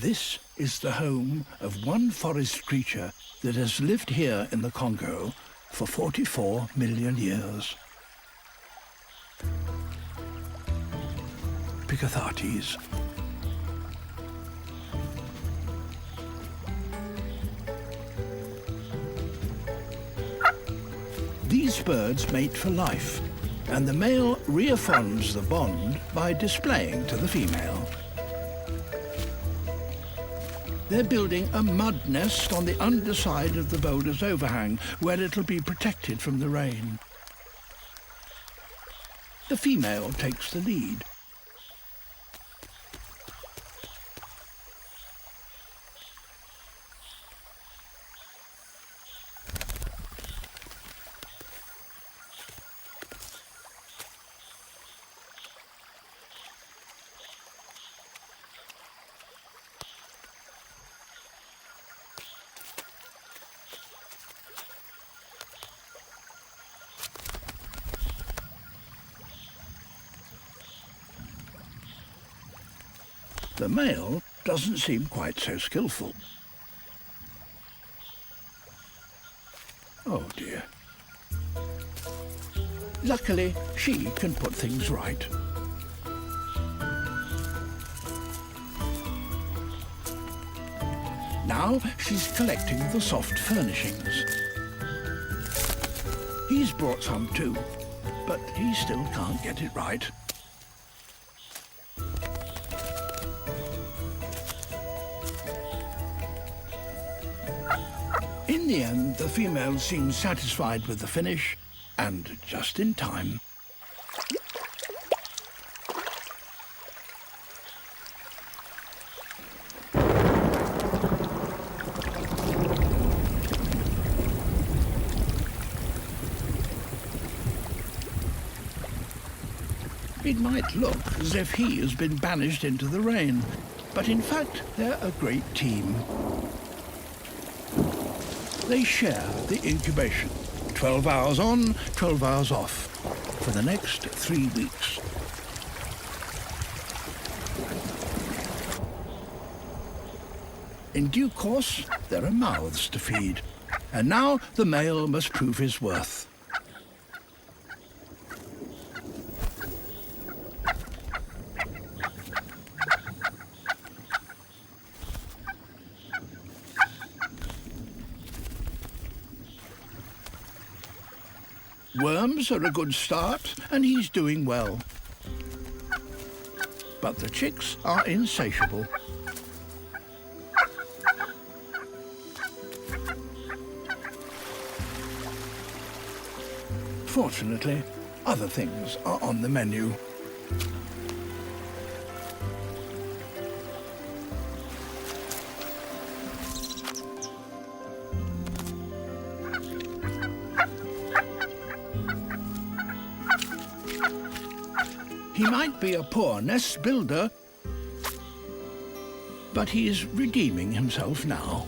This is the home of one forest creature that has lived here in the Congo for 44 million years. Picathartes. These birds mate for life, and the male reaffirms the bond by displaying to the female. They're building a mud nest on the underside of the boulder's overhang, where it'll be protected from the rain. The female takes the lead. The male doesn't seem quite so skillful. Oh dear. Luckily, she can put things right. Now she's collecting the soft furnishings. He's brought some too, but he still can't get it right. In the end, the female seems satisfied with the finish, and just in time. It might look as if he has been banished into the rain, but in fact, they're a great team. They share the incubation, 12 hours on, 12 hours off, for the next 3 weeks. In due course, there are mouths to feed, and now the male must prove his worth. Worms are a good start, and he's doing well. But the chicks are insatiable. Fortunately, other things are on the menu. He might be a poor nest builder, but he is redeeming himself now.